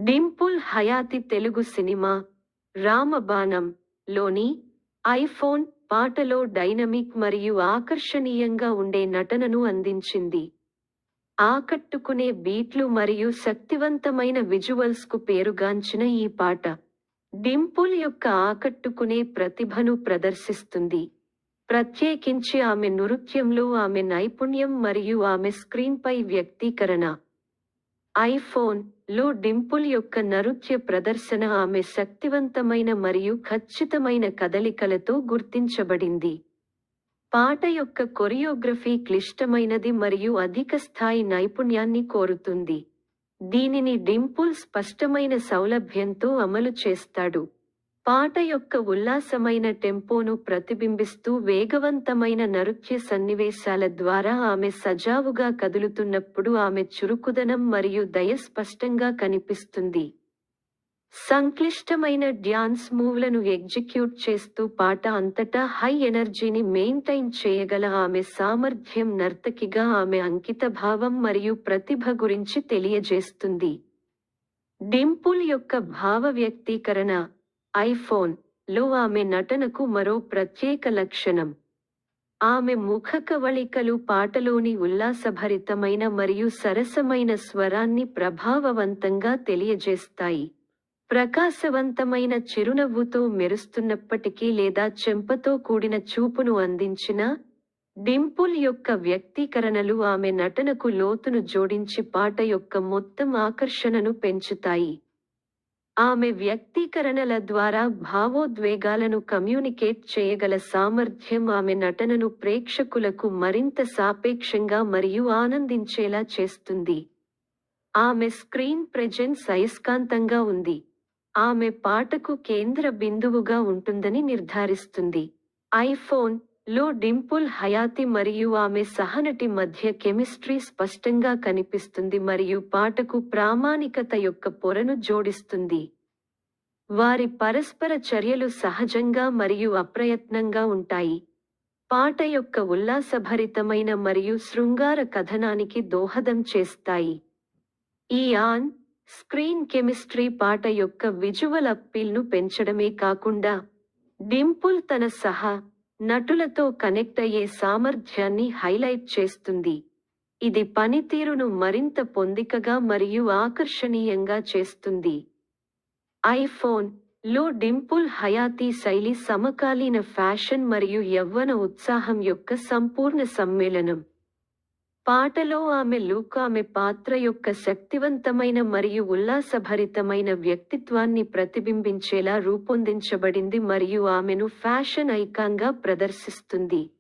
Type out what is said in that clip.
Dimple Hayathi Telugu cinema రామబాణం లోని iPhone పాటలో dynamic మరియు ఆకర్షణీయంగా ఉండే నటనను అందించింది. ఆకట్టుకునే బీట్లు మరియు శక్తివంతమైన విజువల్స్కు పేరుగాంచిన ఈ పాట డింపుల్ యొక్క ఆకట్టుకునే ప్రతిభను ప్రదర్శిస్తుంది. ప్రత్యేకించి ఆమె నృత్యంలో ఆమె నైపుణ్యం మరియు ఆమె స్క్రీన్పై వ్యక్తీకరణ. ఐఫోన్ లో డింపుల్ యొక్క నృత్య ప్రదర్శన ఆమె శక్తివంతమైన మరియు ఖచ్చితమైన కదలికలతో గుర్తించబడింది. పాట యొక్క కొరియోగ్రఫీ క్లిష్టమైనది మరియు అధిక స్థాయి నైపుణ్యాన్ని కోరుతుంది. దీనిని డింపుల్ స్పష్టమైన సౌలభ్యంతో అమలు చేస్తాడు. పాట యొక్క ఉల్లాసమైన టెంపోను ప్రతిబింబిస్తూ వేగవంతమైన నృత్య సన్నివేశాల ద్వారా ఆమె సజావుగా కదులుతున్నప్పుడు ఆమె చురుకుదనం మరియు దయ స్పష్టంగా కనిపిస్తుంది. సంక్లిష్టమైన డ్యాన్స్ మూవ్లను ఎగ్జిక్యూట్ చేస్తూ పాట అంతటా హై ఎనర్జీని మెయింటైన్ చేయగల ఆమె సామర్థ్యం నర్తకిగా ఆమె అంకితభావం మరియు ప్రతిభ గురించి తెలియజేస్తుంది. డింపుల్ యొక్క భావ వ్యక్తీకరణ ఐఫోన్ లో ఆమె నటనకు మరో ప్రత్యేక లక్షణం. ఆమె ముఖ కవళికలు పాటలోని ఉల్లాసభరితమైన మరియు సరసమైన స్వరాన్ని ప్రభావవంతంగా తెలియజేస్తాయి. ప్రకాశవంతమైన చిరునవ్వుతో మెరుస్తున్నప్పటికీ లేదా చెంపతో కూడిన చూపును అందించిన డింపుల్ యొక్క వ్యక్తీకరణలు ఆమె నటనకు లోతును జోడించి పాట యొక్క మొత్తం ఆకర్షణను పెంచుతాయి. ఆమె వ్యక్తీకరణల ద్వారా భావోద్వేగాలను కమ్యూనికేట్ చేయగల సామర్థ్యం ఆమె నటనను ప్రేక్షకులకు మరింత సాపేక్షంగా మరియు ఆనందించేలా చేస్తుంది. ఆమె స్క్రీన్ ప్రెజెన్స్ అయస్కాంతంగా ఉంది. ఆమె పాటకు కేంద్ర బిందువుగా ఉంటుందని నిర్ధారిస్తుంది. ఐఫోన్ లో డింపుల్ హయాతి మరియు ఆమె సహనటి మధ్య కెమిస్ట్రీ స్పష్టంగా కనిపిస్తుంది మరియు పాటకు ప్రామాణికత యొక్క పొరను జోడిస్తుంది. వారి పరస్పర చర్యలు సహజంగా మరియు అప్రయత్నంగా ఉంటాయి. పాట యొక్క ఉల్లాసభరితమైన మరియు శృంగార కథనానికి దోహదం చేస్తాయి. ఈ ఆన్ స్క్రీన్ కెమిస్ట్రీ పాట యొక్క విజువల్ అప్పీల్ను పెంచడమే కాకుండా డింపుల్ తన నటులతో కనెక్ట్ అయ్యే సామర్థ్యాన్ని హైలైట్ చేస్తుంది. ఇది పనితీరును మరింత పొందికగా మరియు ఆకర్షణీయంగా చేస్తుంది. ఐఫోన్ లో డింపుల్ హయాతి శైలి సమకాలీన ఫ్యాషన్ మరియు యవ్వన ఉత్సాహం యొక్క సంపూర్ణ సమ్మేళనం. పాటలో ఆమె లుక్ ఆమె పాత్ర యొక్క శక్తివంతమైన మరియు ఉల్లాసభరితమైన వ్యక్తిత్వాన్ని ప్రతిబింబించేలా రూపొందించబడింది మరియు ఆమెను ఫ్యాషన్ ఐకాన్గా ప్రదర్శిస్తుంది.